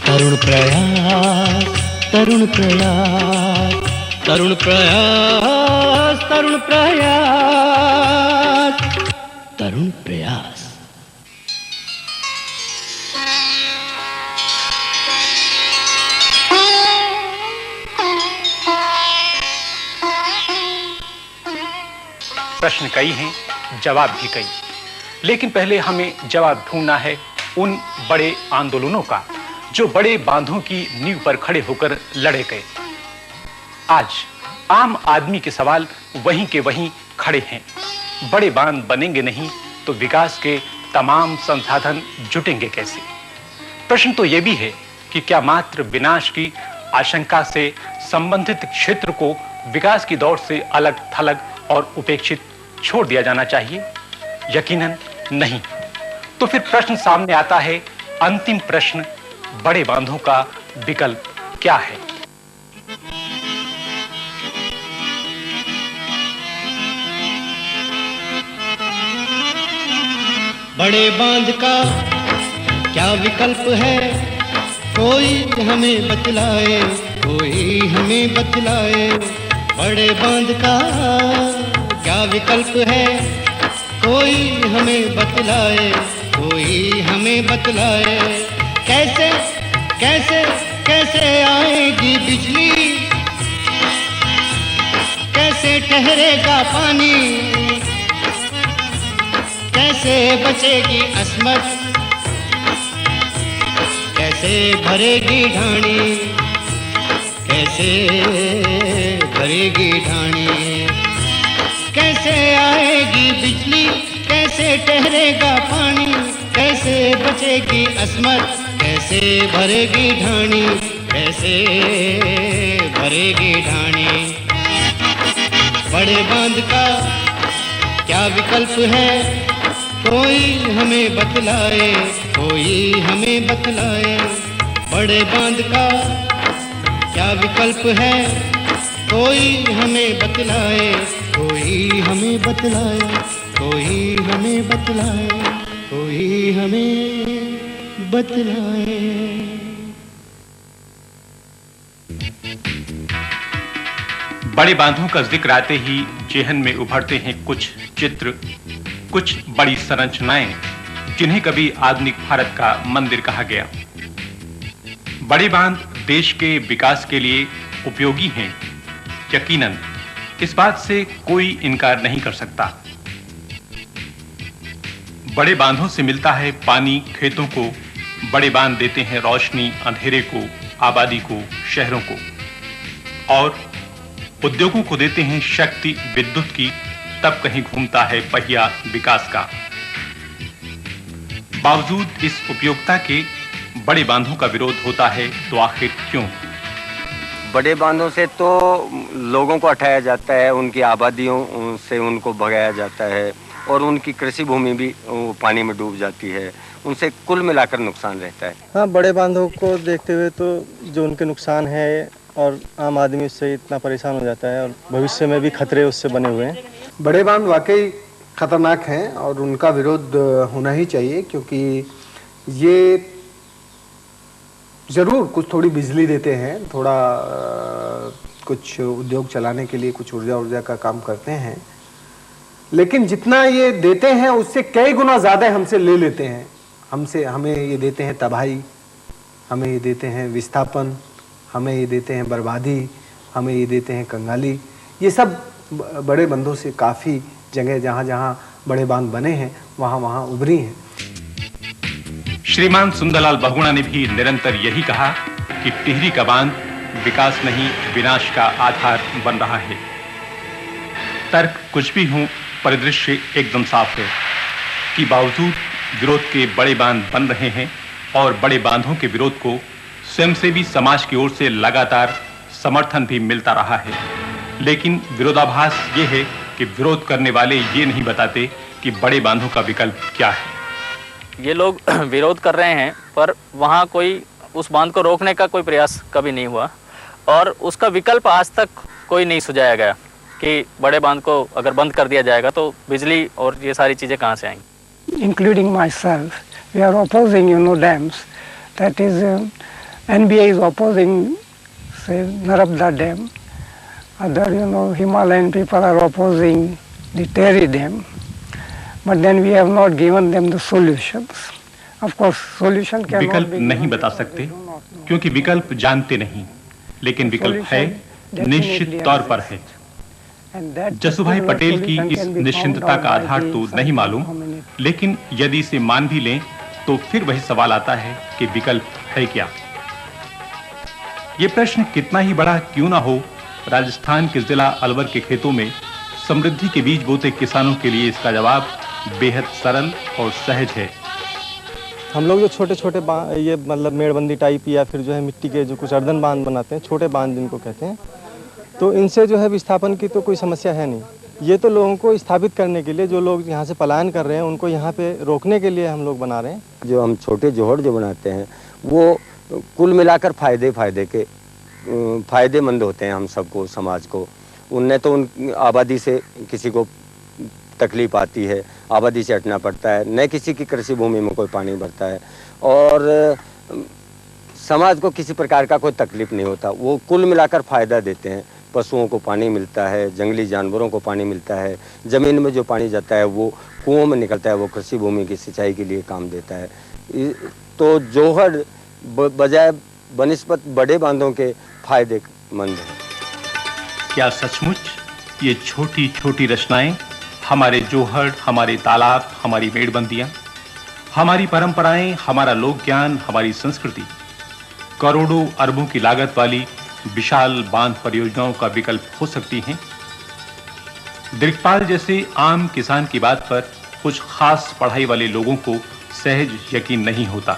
तरुण प्रयास, तरुण प्रयास, तरुण प्रयास, तरुण प्रयास, तरुण प्रयास। प्रश्न कई हैं, जवाब भी कई, लेकिन पहले हमें जवाब ढूंढना है उन बड़े आंदोलनों का जो बड़े बांधों की नींव पर खड़े होकर लड़े गए। आज आम आदमी के सवाल वहीं के वहीं खड़े हैं। बड़े बांध बनेंगे नहीं तो विकास के तमाम संसाधन जुटेंगे कैसे? प्रश्न तो यह भी है कि क्या मात्र विनाश की आशंका से संबंधित क्षेत्र को विकास की दौड़ से अलग थलग और उपेक्षित छोड़ दिया जाना चाहिए? यकीनन नहीं। तो फिर प्रश्न सामने आता है, अंतिम प्रश्न, बड़े बांधों का विकल्प क्या है? बड़े बांध का क्या विकल्प है? कोई हमें बतलाए, कोई हमें बतलाए। बड़े बांध का क्या विकल्प है? कोई हमें बतलाए, कोई हमें बतलाए। कैसे कैसे कैसे आएगी बिजली, कैसे ठहरेगा पानी, कैसे बचेगी अस्मत, कैसे भरेगी ढाणी, कैसे भरेगी ढाणी। कैसे आएगी बिजली, कैसे ठहरेगा पानी, कैसे बचेगी अस्मत, कैसे भरेगी ढाणी, कैसे भरेगी ढाणी। बड़े बांध का क्या विकल्प है? कोई हमें बतलाए, कोई हमें बतलाए। बड़े बांध का क्या विकल्प है? कोई हमें बतलाए, कोई हमें बतलाए, कोई हमें बतलाए, कोई हमें बतलाए। बड़े बांधों का जिक्र आते ही जेहन में उभरते हैं कुछ चित्र, कुछ बड़ी संरचनाएं जिन्हें कभी आधुनिक भारत का मंदिर कहा गया। बड़े बांध देश के विकास के लिए उपयोगी हैं, यकीनन इस बात से कोई इनकार नहीं कर सकता। बड़े बांधों से मिलता है पानी खेतों को, बड़े बांध देते हैं रोशनी अंधेरे को, आबादी को, शहरों को, और उद्योगों को देते हैं शक्ति विद्युत की। तब कहीं घूमता है पहिया विकास का। बावजूद इस उपयोगिता के बड़े बांधों का विरोध होता है, तो आखिर क्यों? बड़े बांधों से तो लोगों को हटाया जाता है, उनकी आबादियों से उनको भगाया जाता है, और उनकी कृषि भूमि भी पानी में डूब जाती है। उनसे कुल मिलाकर नुकसान रहता है। हाँ, बड़े बांधों को देखते हुए तो जो उनके नुकसान है, और आम आदमी उससे इतना परेशान हो जाता है, और भविष्य में भी खतरे उससे बने हुए हैं। बड़े बांध वाकई खतरनाक हैं और उनका विरोध होना ही चाहिए, क्योंकि ये ज़रूर कुछ थोड़ी बिजली देते हैं, थोड़ा कुछ उद्योग चलाने के लिए कुछ ऊर्जा का काम करते हैं, लेकिन जितना ये देते हैं उससे कई गुना ज़्यादा हमसे ले लेते हैं। हमें ये देते हैं तबाही, हमें ये देते हैं विस्थापन, हमें ये देते हैं बर्बादी, हमें ये देते हैं कंगाली। ये सब बड़े बांधों से काफ़ी जगह जहाँ जहाँ बड़े बांध बने हैं वहाँ उभरी हैं। श्रीमान सुंदरलाल बहुगुणा ने भी निरंतर यही कहा कि टिहरी का बांध विकास नहीं विनाश का आधार बन रहा है। तर्क कुछ भी हो, परिदृश्य एकदम साफ है कि बावजूद विरोध के बड़े बांध बन रहे हैं, और बड़े बांधों के विरोध को स्वयंसेवी समाज की ओर से लगातार समर्थन भी मिलता रहा है। लेकिन विरोधाभास ये है कि विरोध करने वाले ये नहीं बताते कि बड़े बांधों का विकल्प क्या है। ये लोग विरोध कर रहे हैं, पर वहाँ कोई उस बांध को रोकने का कोई प्रयास कभी नहीं हुआ, और उसका विकल्प आज तक कोई नहीं सुझाया गया कि बड़े बांध को अगर बंद कर दिया जाएगा तो बिजली और ये सारी चीज़ें कहाँ से आएंगी। Including myself, we are opposing, dams. That is, NBA is opposing, say, Narmada Dam. Other, Himalayan people are opposing the Tehri Dam. But then we have not given them the solutions. Of course, solution cannot विकल्प be नहीं बता सकते क्योंकि विकल्प जानते नहीं, लेकिन विकल्प है, निश्चित तौर पर है। जसुभाई पटेल की इस निश्चिंतता का आधार तो नहीं मालूम, लेकिन यदि इसे मान भी लें तो फिर वही सवाल आता है कि विकल्प है क्या। ये प्रश्न कितना ही बड़ा क्यों ना हो, राजस्थान के जिला अलवर के खेतों में समृद्धि के बीज बोते किसानों के लिए इसका जवाब बेहद सरल और सहज है। हम लोग जो छोटे छोटे ये मतलब मेड़बंदी टाइप या फिर जो है मिट्टी के जो कुछ अर्धन बांध बनाते हैं, छोटे बांध जिनको कहते हैं, तो इनसे जो है विस्थापन की तो कोई समस्या है नहीं। ये तो लोगों को स्थापित करने के लिए, जो लोग यहाँ से पलायन कर रहे हैं उनको यहाँ पे रोकने के लिए हम लोग बना रहे हैं। जो हम छोटे जोहड़ जो बनाते हैं वो कुल मिलाकर फायदेमंद होते हैं हम सबको, समाज को। उनने तो उन आबादी से किसी को तकलीफ आती है, आबादी से हटना पड़ता है, न किसी की कृषि भूमि में कोई पानी भरता है, और समाज को किसी प्रकार का कोई तकलीफ नहीं होता। वो कुल मिलाकर फ़ायदा देते हैं। पशुओं को पानी मिलता है, जंगली जानवरों को पानी मिलता है, ज़मीन में जो पानी जाता है वो कुओं में निकलता है, वो कृषि भूमि की सिंचाई के लिए काम देता है। तो जोहड़ बजाय बनिस्बत बड़े बांधों के फायदेमंद है। क्या सचमुच ये छोटी छोटी रचनाएं, हमारे जोहड़, हमारे तालाब, हमारी मेड़बंदियां, हमारी परंपराएं, हमारा लोक ज्ञान, हमारी संस्कृति, करोड़ों अरबों की लागत वाली विशाल बांध परियोजनाओं का विकल्प हो सकती हैं? दिग्पाल जैसे आम किसान की बात पर कुछ खास पढ़ाई वाले लोगों को सहज यकीन नहीं होता।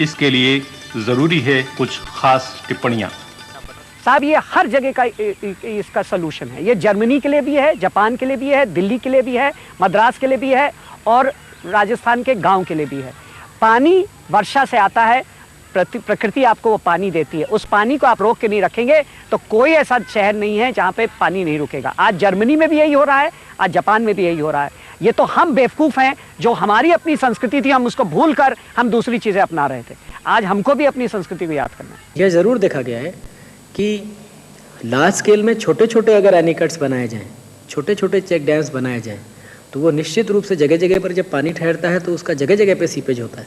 इसके लिए जरूरी है कुछ खास टिप्पणियां। साहब, ये हर जगह का इसका सलूशन है। ये जर्मनी के लिए भी है, जापान के लिए भी है, दिल्ली के लिए भी है, मद्रास के लिए भी है और राजस्थान के गांव के लिए भी है। पानी वर्षा से आता है, प्रकृति आपको वो पानी देती है। उस पानी को आप रोक के नहीं रखेंगे तो कोई ऐसा शहर नहीं है जहाँ पे पानी नहीं रुकेगा। आज जर्मनी में भी यही हो रहा है, आज जापान में भी यही हो रहा है। ये तो हम बेवकूफ़ हैं जो हमारी अपनी संस्कृति थी, हम उसको भूल कर हम दूसरी चीज़ें अपना रहे थे। आज हमको भी अपनी संस्कृति को याद करना है। यह ज़रूर देखा गया है कि लार्ज स्केल में छोटे छोटे अगर एनीकट्स बनाए जाएं, छोटे छोटे चेक डैम्स बनाए जाएं, तो वो निश्चित रूप से जगह जगह पर जब पानी ठहरता है तो उसका जगह जगह पे सीपेज होता है।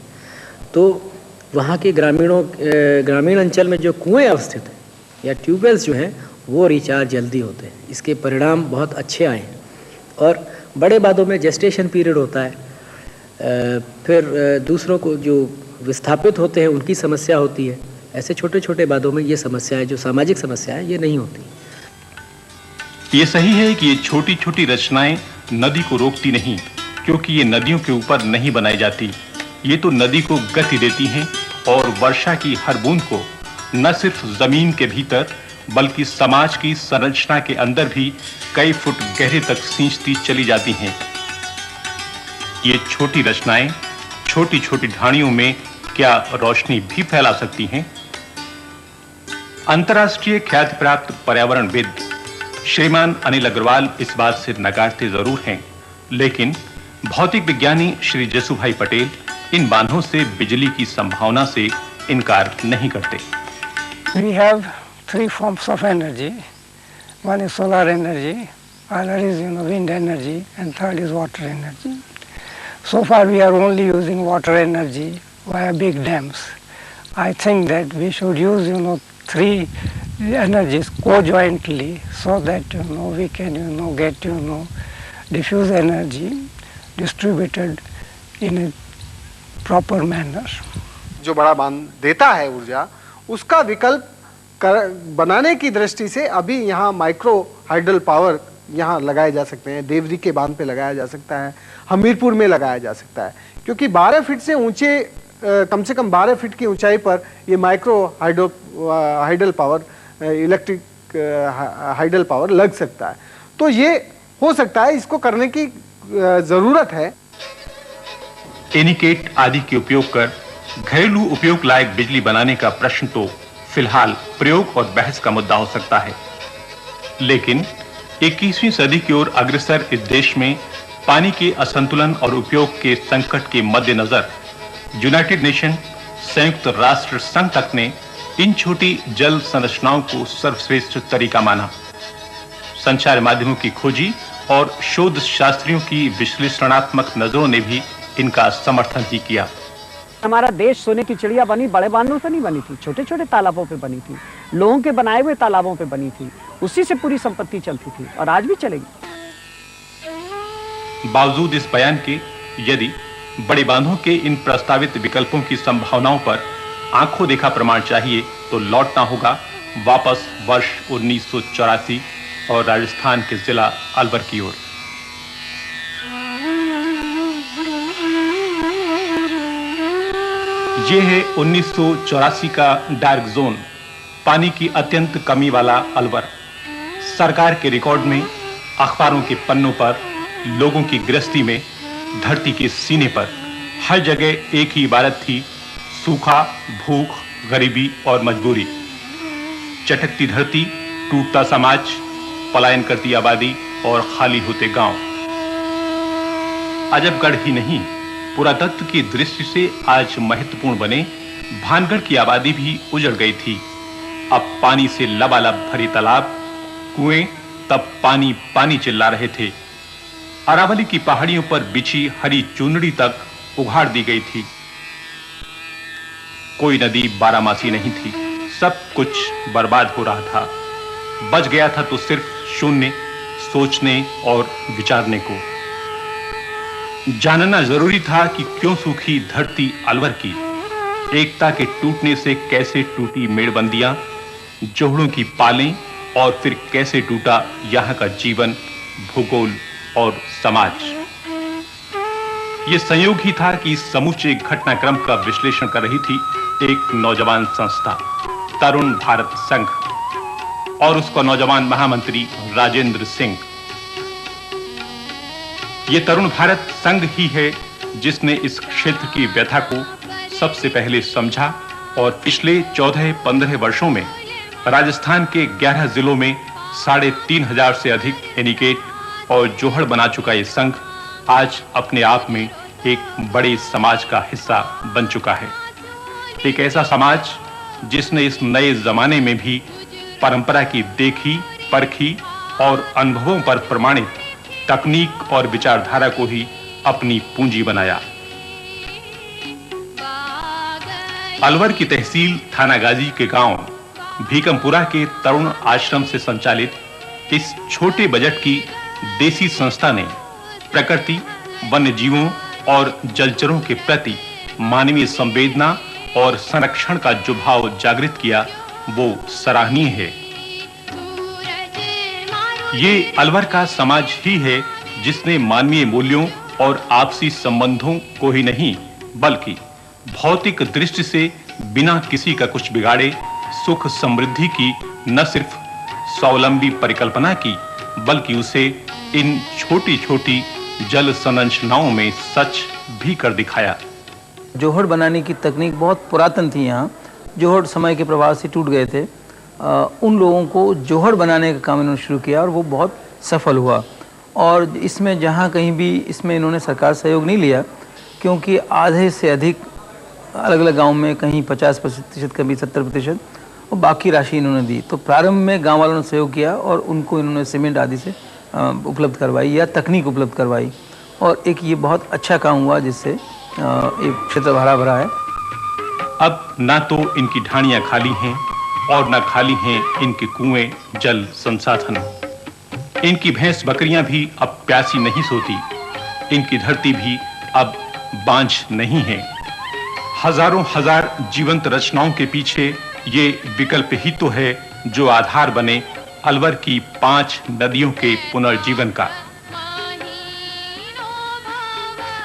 तो वहाँ के ग्रामीण अंचल में जो कुएं अवस्थित हैं या ट्यूबवेल्स जो हैं वो रिचार्ज जल्दी होते हैं। इसके परिणाम बहुत अच्छे आए हैं। और बड़े बांधों में जेस्टेशन पीरियड होता है, फिर दूसरों को जो विस्थापित होते हैं उनकी समस्या होती है। ऐसे छोटे छोटे बांधों में ये समस्याएं, जो सामाजिक समस्याएं, ये नहीं होती। ये सही है कि ये छोटी छोटी रचनाएं नदी को रोकती नहीं, क्योंकि ये नदियों के ऊपर नहीं बनाई जाती। ये तो नदी को गति देती हैं और वर्षा की हर बूंद को न सिर्फ जमीन के भीतर बल्कि समाज की संरचना के अंदर भी कई फुट गहरे तक सींचती चली जाती हैं। ये छोटी रचनाएं छोटी छोटी ढाणियों में क्या रोशनी भी फैला सकती हैं? अंतर्राष्ट्रीय ख्याति प्राप्त पर्यावरणविद श्रीमान अनिल अग्रवाल इस बात से नकारते जरूर हैं, लेकिन भौतिक विज्ञानी श्री जसुभाई पटेल इन बांधों से बिजली की संभावना से इनकार नहीं करते। We have three forms of energy. One is solar energy, other is wind energy, and third is water energy. So far we are only using water energy via big dams. I think that we should use three energies co-jointly so that we can get diffuse energy distributed in a proper manner. जो बड़ा बांध देता है ऊर्जा, उसका विकल्प बनाने की दृष्टि से अभी यहाँ माइक्रो हाइडल पावर यहाँ लगाए जा सकते हैं। देवरी के बांध पे लगाया जा सकता है, हमीरपुर में लगाया जा सकता है, क्योंकि 12 फीट से ऊंचे, कम से कम 12 फीट की ऊंचाई पर ये micro hydel power, electric hydel power लग सकता है। तो ये हो सकता है, इसको करने की ज़रूरत है। एनीकेट आदि के उपयोग कर घरेलू उपयोग लायक बिजली बनाने का प्रश्न तो फिलहाल प्रयोग और बहस का मुद्दा हो सकता है, लेकिन 21वीं सदी की ओर अग्रसर इस देश में पानी के असंतुलन और उपयोग के संकट के मद्देनजर यूनाइटेड नेशन संयुक्त राष्ट्र संघ तक ने इन छोटी जल संरचनाओं को सर्वश्रेष्ठ तरीका माना। संचार माध्यमों की खोजी और शोध शास्त्रियों की विश्लेषणात्मक नजरों ने भी इनका समर्थन ही किया। हमारा देश सोने की चिड़िया बनी बड़े बांधों से नहीं बनी थी, छोटे छोटे तालाबों पे बनी थी, लोगों के बनाए हुए तालाबों पे बनी थी, उसी से पूरी संपत्ति चलती थी और आज भी चलेगी। बावजूद इस बयान के, यदि बड़े बांधों के इन प्रस्तावित विकल्पों की संभावनाओं पर आंखों देखा प्रमाण चाहिए तो लौटना होगा वापस वर्ष 1984 और राजस्थान के जिला अलवर की ओर। यह है 1984 का डार्क जोन, पानी की अत्यंत कमी वाला अलवर। सरकार के रिकॉर्ड में, अखबारों के पन्नों पर, लोगों की गृहस्थी में, धरती के सीने पर हर जगह एक ही इबारत थी: सूखा, भूख, गरीबी और मजबूरी। चटकती धरती, टूटता समाज, पलायन करती आबादी और खाली होते गांव। अजबगढ़ ही नहीं, पुरातत्व की दृष्टि से आज महत्वपूर्ण बने भानगढ़ की आबादी भी उजड़ गई थी। अब पानी से लबालब भरे तालाब, कुएं तब पानी पानी चिल्ला रहे थे। अरावली की पहाड़ियों पर बिछी हरी चुनरी तक उघाड़ दी गई थी। कोई नदी बारहमासी नहीं थी, सब कुछ बर्बाद हो रहा था। बच गया था तो सिर्फ शून्य, सोचने और विचारने को। जानना जरूरी था कि क्यों सूखी धरती अलवर की, एकता के टूटने से कैसे टूटी मेड़बंदियां, जोहड़ों की पालें, और फिर कैसे टूटा यहाँ का जीवन, भूगोल और समाज। ये संयोग ही था कि इस समूचे घटनाक्रम का विश्लेषण कर रही थी एक नौजवान संस्था, तरुण भारत संघ, और उसका नौजवान महामंत्री राजेंद्र सिंह। ये तरुण भारत संघ ही है जिसने इस क्षेत्र की व्यथा को सबसे पहले समझा और पिछले 14-15 वर्षों में राजस्थान के 11 जिलों में 3,500 से अधिक एनीकेट और जोहड़ बना चुका ये संघ आज अपने आप में एक बड़े समाज का हिस्सा बन चुका है। एक ऐसा समाज जिसने इस नए जमाने में भी परंपरा की देखी, परखी और अनुभवों पर प्रमाणित तकनीक और विचारधारा को ही अपनी पूंजी बनाया। अलवर की तहसील थानागाजी के गांव भीकमपुरा के तरुण आश्रम से संचालित इस छोटे बजट की देसी संस्था ने प्रकृति, वन्य जीवों और जलचरों के प्रति मानवीय संवेदना और संरक्षण का जो भाव जागृत किया वो सराहनीय है। ये अलवर का समाज ही है जिसने मानवीय मूल्यों और आपसी संबंधों को ही नहीं बल्कि भौतिक दृष्टि से बिना किसी का कुछ बिगाड़े सुख समृद्धि की न सिर्फ स्वावलंबी परिकल्पना की बल्कि उसे इन छोटी-छोटी जल संरचनाओं में सच भी कर दिखाया। जोहड़ बनाने की तकनीक बहुत पुरातन थी। यहाँ जोहड़ समय के प्रभाव से टूट गए थे। उन लोगों को जोहड़ बनाने का काम इन्होंने शुरू किया और वो बहुत सफल हुआ। और इसमें जहाँ कहीं भी इसमें इन्होंने सरकार सहयोग नहीं लिया, क्योंकि आधे से अधिक अलग अलग गांव में कहीं 50%, कभी 70% और बाकी राशि इन्होंने दी। तो प्रारंभ में गांव वालों ने सहयोग किया और उनको इन्होंने सीमेंट आदि से उपलब्ध करवाई या तकनीक उपलब्ध करवाई और एक ये बहुत अच्छा काम हुआ जिससे एक क्षेत्र भरा भरा है। अब ना तो इनकी ढाणियां खाली हैं और ना खाली हैं इनके कुएं, जल संसाधन। इनकी भैंस बकरियां भी अब प्यासी नहीं सोती। इनकी धरती भी अब बांझ नहीं है। हजारों हजार जीवंत रचनाओं के पीछे ये विकल्प ही तो है जो आधार बने अलवर की 5 नदियों के पुनर्जीवन का।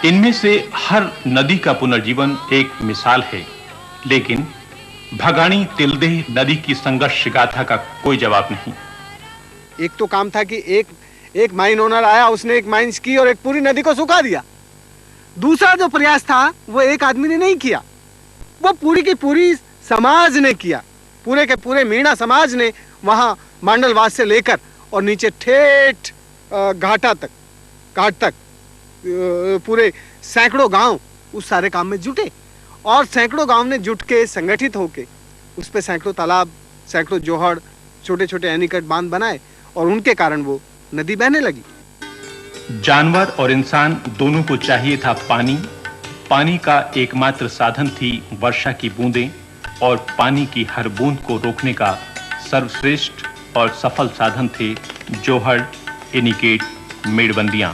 इनमें से हर नदी का पुनर्जीवन एक मिसाल है, लेकिन भगाणी तिलदेह नदी की संघर्ष गाथा का कोई जवाब नहीं। एक तो काम था कि एक माइन ओनर आया, उसने एक माइंस की और एक पूरी नदी को सुखा दिया। दूसरा जो प्रयास था वो एक आदमी ने नहीं किया, वो पूरी की पूरी समाज ने किया। पूरे के पूरे मीणा समाज ने वहां मांडलवास से लेकर और नीचे ठेठ घाट तक पूरे सैकड़ों गांव उस सारे काम में जुटे और सैकड़ों गांव ने जुट के संगठित होके उस पे सैकड़ों तालाब, सैकड़ों जोहड़, छोटे छोटे एनीकट बांध बनाए और उनके कारण वो नदी बहने लगी। जानवर और इंसान दोनों को चाहिए था पानी। पानी का एकमात्र साधन थी वर्षा की बूंदें और पानी की हर बूंद को रोकने का सर्वश्रेष्ठ और सफल साधन थे जोहड़, एनीकेट, मेड़बंदियां।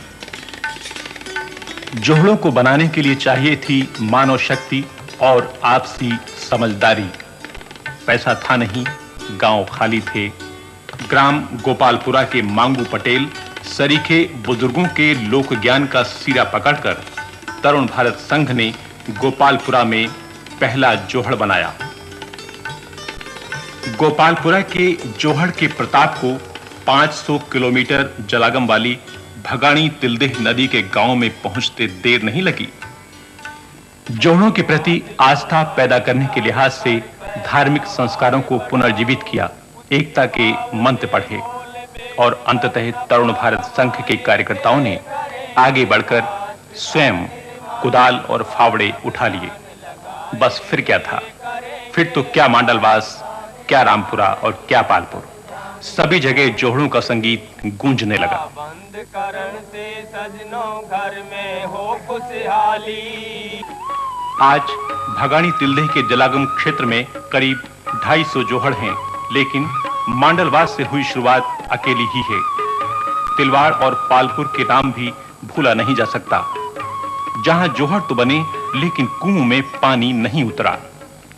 जोहड़ों को बनाने के लिए चाहिए थी मानव शक्ति और आपसी समझदारी। पैसा था नहीं, गांव खाली थे। ग्राम गोपालपुरा के मांगू पटेल सरीखे बुजुर्गों के लोक ज्ञान का सिरा पकड़कर तरुण भारत संघ ने गोपालपुरा में पहला जोहड़ बनाया। गोपालपुरा के जोहड़ के प्रताप को 500 किलोमीटर जलागम वाली भगाणी तिलदेह नदी के गांव में पहुंचते देर नहीं लगी। जोहड़ों के प्रति आस्था पैदा करने के लिहाज से धार्मिक संस्कारों को पुनर्जीवित किया, एकता के मंत्र पढ़े और अंततः तरुण भारत संघ के कार्यकर्ताओं ने आगे बढ़कर स्वयं कुदाल और फावड़े उठा लिए। बस फिर क्या था? फिर तो क्या मांडलवास, क्या रामपुरा और क्या पालपुर, सभी जगह जोहड़ों का संगीत गूंजने लगा। बंद करण से सजनों घर में हो खुशहाली। आज भगाणी तिलदेह के जलागम क्षेत्र में करीब 250 जोहड़ हैं, लेकिन मांडलवास से हुई शुरुआत अकेली ही है। तिलवाड़ और पालपुर के नाम भी भूला नहीं जा सकता। जहां जोहड़ तो बने लेकिन कुओं में पानी नहीं उतरा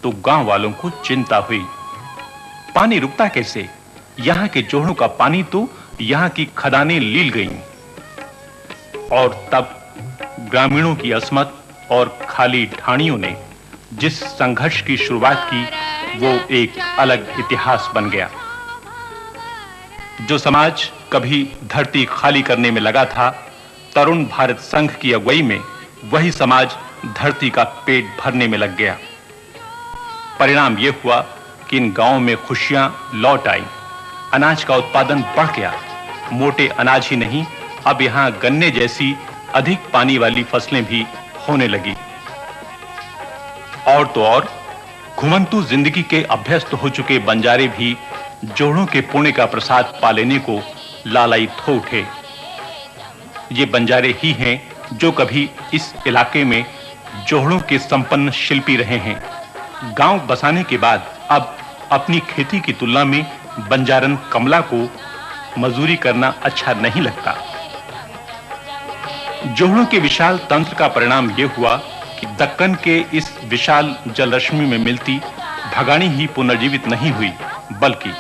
तो गांव वालों को चिंता हुई। पानी रुकता कैसे? यहां के जोहड़ों का पानी तो यहां की खदानें लील गईं। और तब ग्रामीणों की असमत और खाली ढाणियों ने जिस संघर्ष की शुरुआत की वो एक अलग इतिहास बन गया। जो समाज कभी धरती खाली करने में लगा था, तरुण भारत संघ की अगुवाई में वही समाज धरती का पेट भरने में लग गया। परिणाम यह हुआ कि इन गांवों में खुशियां लौट आई, अनाज का उत्पादन बढ़ गया। मोटे अनाज ही नहीं, अब यहां गन्ने जैसी अधिक पानी वाली फसलें भी होने लगी। और तो और घुमंतू जिंदगी के अभ्यस्त हो चुके बंजारे भी जोहड़ों के पुण्य का प्रसाद पा लेने को लालायित हो उठे। ये बंजारे ही हैं जो कभी इस इलाके में जोहड़ों के संपन्न शिल्पी रहे हैं। गांव बसाने के बाद अब अपनी खेती की तुलना में बंजारन कमला को मजदूरी करना अच्छा नहीं लगता। जोहड़ों के विशाल तंत्र का परिणाम यह हुआ कि दक्कन के इस विशाल जलरश्मि में मिलती भगाणी ही पुनर्जीवित नहीं हुई, बल्कि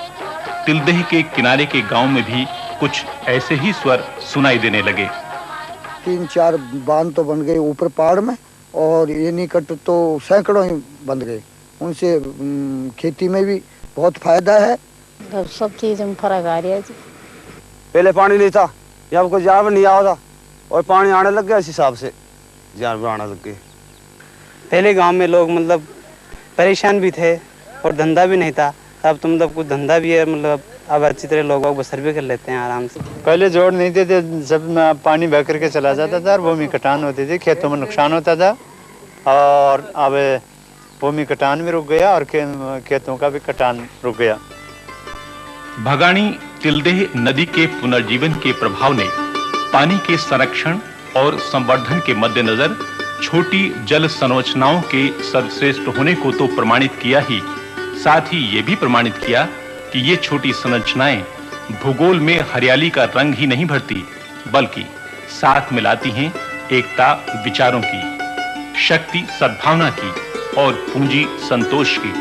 तिलदेह के किनारे के गांव में भी कुछ ऐसे ही स्वर सुनाई देने लगे। 3-4 बांध तो बन गए ऊपर पहाड़ में, और ये निकट तो सैकड़ों ही बन गए। उनसे खेती में भी बहुत फायदा है। सब चीज में फर्क आ रहा है। पहले पानी नहीं था, जब कोई जानवर नहीं आता था और पानी आने लग गया, इस हिसाब से जानवर आने लग गए। पहले गांव में लोग मतलब परेशान भी थे और धंधा भी नहीं था। अब तो मतलब कुछ धंधा भी है, मतलब अब अच्छी तरह लोगों को बसर भी कर लेते हैं आराम से। पहले जोड़ नहीं थे, जब पानी बह करके चला जाता था और भूमि कटान होती थी, खेतों में नुकसान होता था। और अब भूमि कटान भी रुक गया और खेतों का भी कटान रुक गया। भगाणी तिलदेह नदी के पुनर्जीवन के प्रभाव ने पानी के संरक्षण और संवर्धन के मद्देनजर छोटी जल संरचनाओं के सर्वश्रेष्ठ होने को तो प्रमाणित किया ही, साथ ही ये भी प्रमाणित किया कि ये छोटी संरचनाएं भूगोल में हरियाली का रंग ही नहीं भरती, बल्कि साथ मिलाती हैं एकता विचारों की, शक्ति सद्भावना की और पूंजी संतोष की।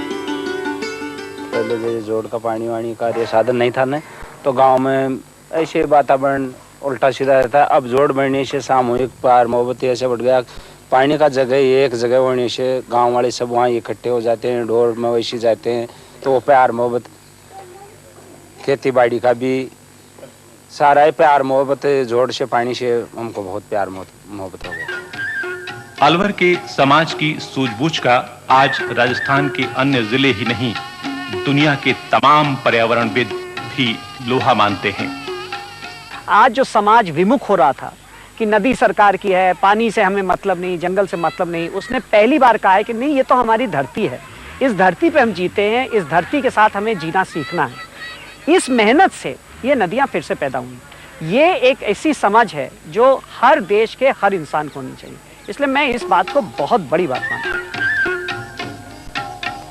पहले जो जोड़ का पानी वाणी का ये साधन नहीं था न, तो गांव में ऐसे वातावरण उल्टा सीधा रहता है। अब जोड़ बढ़ने से सामूहिक प्यार मोहब्बत ऐसे बढ़ गया। पानी का जगह एक जगह होने से गांव वाले सब वहाँ इकट्ठे हो जाते हैं, ढोर मवेशी जाते हैं, तो वो प्यार मोहब्बत, खेती बाड़ी का भी सारा ही प्यार मोहब्बत जोड़ से पानी से हमको बहुत प्यार मोहब्बत हो गया। अलवर के समाज की सूझबूझ का आज राजस्थान के अन्य जिले ही नहीं, दुनिया के तमाम पर्यावरणविद भी लोहा मानते हैं। आज जो समाज विमुख हो रहा था, कि नदी सरकार की है, पानी से हमें मतलब नहीं, जंगल से मतलब नहीं, उसने पहली बार कहा है कि नहीं, ये तो हमारी धरती है, इस धरती पे हम जीते हैं, इस धरती के साथ हमें जीना सीखना है। इस मेहनत से ये नदियाँ फिर से पैदा हुई। ये एक ऐसी समझ है जो हर देश के हर इंसान को होनी चाहिए, इसलिए मैं इस बात को बहुत बड़ी बात मानता हूँ।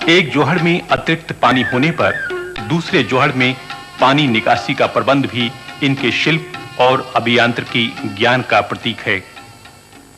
एक जोहड़ में अतिरिक्त पानी होने पर दूसरे जोहड़ में पानी निकासी का प्रबंध भी इनके शिल्प और अभियांत्रिकी ज्ञान का प्रतीक है।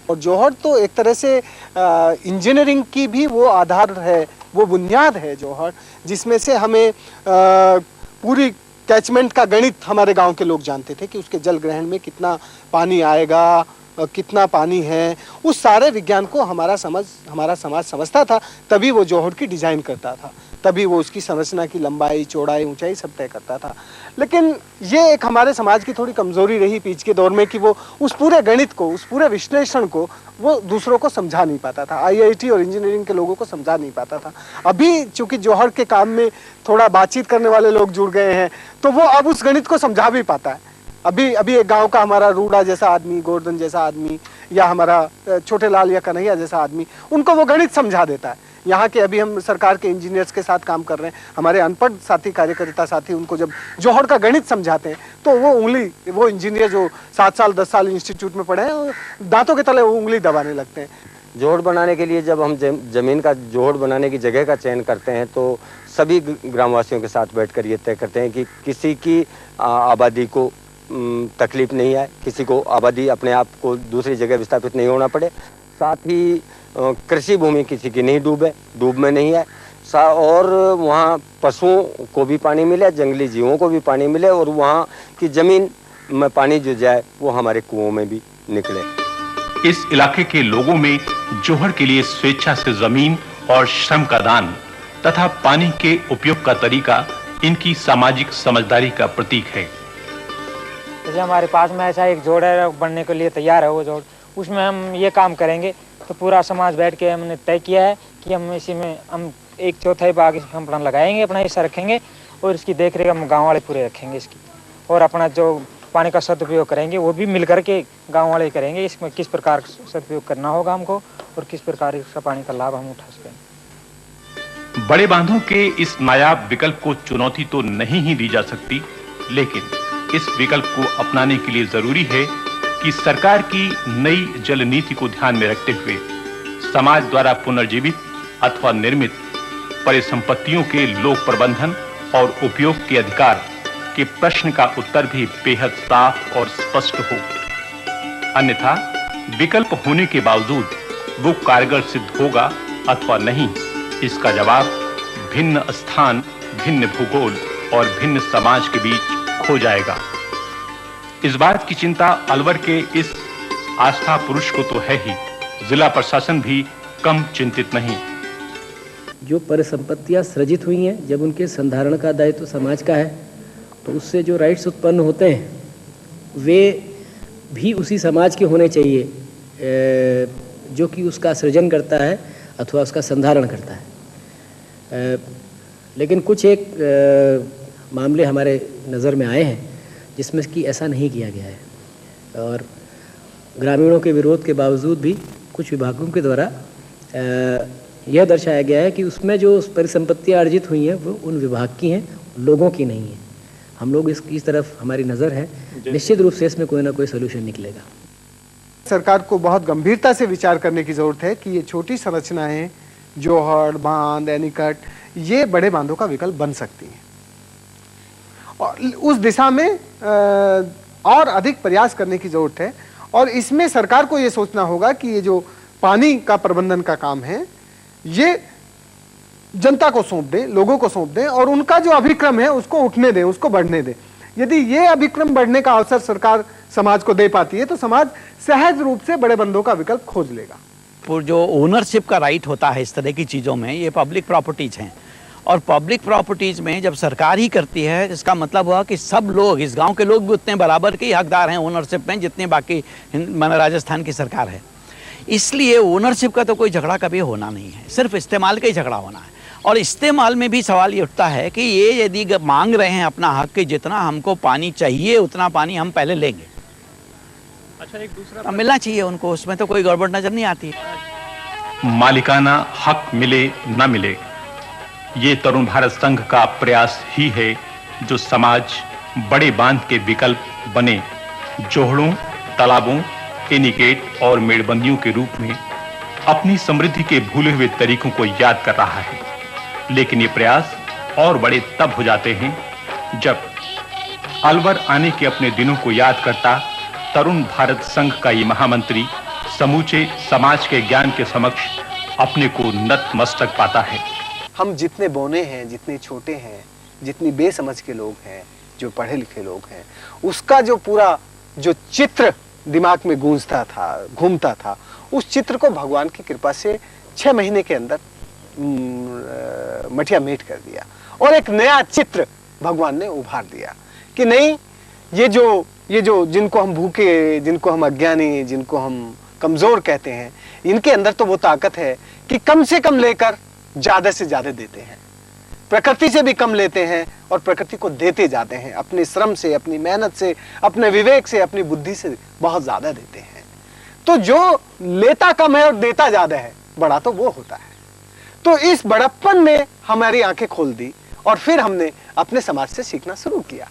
और जोहड़ तो एक तरह से इंजीनियरिंग की भी वो आधार है, वो बुनियाद है जोहड़, जिसमें से हमें पूरी कैचमेंट का गणित हमारे गांव के लोग जानते थे कि उसके जल ग्रहण में कितना पानी आएगा, कितना पानी है। उस सारे विज्ञान को हमारा समाज समझता था, तभी वो जोहड़ की डिजाइन करता था, तभी वो उसकी संरचना की लंबाई, चौड़ाई, ऊंचाई सब तय करता था। लेकिन ये एक हमारे समाज की थोड़ी कमजोरी रही बीच के दौर में कि वो उस पूरे गणित को, उस पूरे विश्लेषण को वो दूसरों को समझा नहीं पाता था, आईआईटी और इंजीनियरिंग के लोगों को समझा नहीं पाता था। अभी चूंकि जोहड़ के काम में थोड़ा बातचीत करने वाले लोग जुड़ गए हैं, तो वो अब उस गणित को समझा भी पाता है। अभी एक गांव का हमारा रूड़ा जैसा आदमी, गोवर्धन जैसा आदमी, या हमारा छोटे लाल या कन्हैया जैसा आदमी, उनको वो गणित समझा देता है। यहाँ के अभी हम सरकार के इंजीनियर्स के साथ काम कर रहे हैं, हमारे अनपढ़ साथी, कार्यकर्ता साथी, उनको जब जोहड़ का गणित समझाते हैं तो वो इंजीनियर जो 7 साल 10 साल इंस्टीट्यूट में पढ़े हैं, दांतों के तले वो उंगली दबाने लगते हैं। जोहड़ बनाने के लिए जब हम जमीन का जोहड़ बनाने की जगह का चयन करते हैं तो सभी ग्रामवासियों के साथ बैठकर ये तय करते हैं कि किसी की आबादी को तकलीफ नहीं आए, किसी को आबादी अपने आप को दूसरी जगह विस्थापित नहीं होना पड़े, साथ ही कृषि भूमि किसी की नहीं डूब में नहीं है, और वहाँ पशुओं को भी पानी मिले, जंगली जीवों को भी पानी मिले, और वहाँ की जमीन में पानी जो जाए वो हमारे कुओं में भी निकले। इस इलाके के लोगों में जोहड़ के लिए स्वेच्छा से जमीन और श्रम का दान तथा पानी के उपयोग का तरीका इनकी सामाजिक समझदारी का प्रतीक है। जैसे हमारे पास में ऐसा एक जोड़ है, बनने के लिए तैयार है वो जोड़, उसमें हम ये काम करेंगे तो पूरा समाज बैठ के हमने तय किया है कि हम इसी में हम 1/4 भाग हम अपना लगाएंगे, अपना हिस्सा रखेंगे, और इसकी देख रेख हम गाँव वाले पूरे रखेंगे इसकी, और अपना जो पानी का सदुपयोग करेंगे वो भी मिल करके गाँव वाले करेंगे। इसमें किस प्रकार सदुपयोग करना होगा हमको और किस प्रकार इसका पानी का लाभ हम उठा सकें। बड़े बांधों के इस नायाब विकल्प को चुनौती तो नहीं ही दी जा सकती, लेकिन इस विकल्प को अपनाने के लिए जरूरी है कि सरकार की नई जल नीति को ध्यान में रखते हुए समाज द्वारा पुनर्जीवित अथवा निर्मित परिसंपत्तियों के लोक प्रबंधन और उपयोग के अधिकार के प्रश्न का उत्तर भी बेहद साफ और स्पष्ट हो। अन्यथा विकल्प होने के बावजूद वो कारगर सिद्ध होगा अथवा नहीं, इसका जवाब भिन्न स्थान, भिन्न भूगोल और भिन्न समाज के बीच खो जाएगा। इस बात की चिंता अलवर के इस आस्था पुरुष को तो है ही, जिला प्रशासन भी कम चिंतित नहीं। जो परिसंपत्तियां सृजित हुई हैं, जब उनके संधारण का दायित्व समाज का है, तो उससे जो राइट्स उत्पन्न होते हैं वे भी उसी समाज के होने चाहिए जो कि उसका सृजन करता है अथवा उसका संधारण करता है। लेकिन कुछ एक मामले हमारे नज़र में आए हैं जिसमें कि ऐसा नहीं किया गया है, और ग्रामीणों के विरोध के बावजूद भी कुछ विभागों के द्वारा यह दर्शाया गया है कि उसमें जो परिसंपत्तियां अर्जित हुई हैं वो उन विभाग की हैं, लोगों की नहीं है। हम लोग इसकी तरफ हमारी नज़र है, निश्चित रूप से इसमें कोई ना कोई सोल्यूशन निकलेगा। सरकार को बहुत गंभीरता से विचार करने की ज़रूरत है कि ये छोटी संरचनाएं, जोहड़, बांध, एनीकट, ये बड़े बांधों का विकल्प बन सकती हैं, और उस दिशा में और अधिक प्रयास करने की ज़रूरत है। और इसमें सरकार को ये सोचना होगा कि ये जो पानी का प्रबंधन का काम है ये जनता को सौंप दें, लोगों को सौंप दें, और उनका जो अभिक्रम है उसको उठने दें, उसको बढ़ने दें। यदि ये अभिक्रम बढ़ने का अवसर सरकार समाज को दे पाती है तो समाज सहज रूप से बड़े बांधों का विकल्प खोज लेगा। जो ओनरशिप का राइट होता है इस तरह की चीज़ों में, ये पब्लिक प्रॉपर्टीज हैं, और पब्लिक प्रॉपर्टीज में जब सरकार ही करती है, इसका मतलब हुआ कि सब लोग, इस गांव के लोग भी उतने बराबर के हकदार हैं ओनरशिप में जितने बाकी राजस्थान की सरकार है। इसलिए ओनरशिप का तो कोई झगड़ा कभी होना नहीं है, सिर्फ इस्तेमाल का ही झगड़ा होना है। और इस्तेमाल में भी सवाल ये उठता है कि ये यदि मांग रहे हैं अपना हक कि जितना हमको पानी चाहिए उतना पानी हम पहले लेंगे, अच्छा, एक दूसरा मिलना चाहिए उनको, उसमें तो कोई गड़बड़ नजर नहीं आती। मालिकाना हक मिले न मिले, ये तरुण भारत संघ का प्रयास ही है जो समाज बड़े बांध के विकल्प बने जोहड़ों, तालाबों, एनीकेट और मेड़बंदियों के रूप में अपनी समृद्धि के भूले हुए तरीकों को याद कर रहा है। लेकिन ये प्रयास और बड़े तब हो जाते हैं जब अलवर आने के अपने दिनों को याद करता तरुण भारत संघ का ये महामंत्री समूचे समाज के ज्ञान के समक्ष अपने को नतमस्तक पाता है। हम जितने बौने हैं, जितने छोटे हैं, जितनी बेसमझ के लोग हैं, जो पढ़े लिखे लोग हैं, उसका जो पूरा जो चित्र दिमाग में गूंजता था, घूमता था, उस चित्र को भगवान की कृपा से 6 महीने के अंदर मटिया मेट कर दिया और एक नया चित्र भगवान ने उभार दिया कि नहीं, ये जो जिनको हम भूखे, जिनको हम अज्ञानी, जिनको हम कमजोर कहते हैं, इनके अंदर तो वो ताकत है कि कम से कम लेकर ज्यादा से ज्यादा देते हैं, प्रकृति से भी कम लेते हैं और प्रकृति को देते जाते हैं, अपने श्रम से, अपनी मेहनत से, अपने विवेक से, अपनी बुद्धि से बहुत ज्यादा देते हैं। तो जो लेता कम है और देता ज्यादा है, बड़ा तो वो होता है। तो इस बड़प्पन ने हमारी आंखें खोल दी और फिर हमने अपने समाज से सीखना शुरू किया।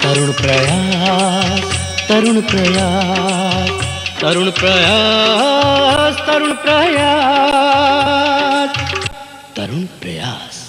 तरुण प्रयास, तरुण प्रयास, तरुण प्रयास, तरुण प्रयास, तरुण प्रयास।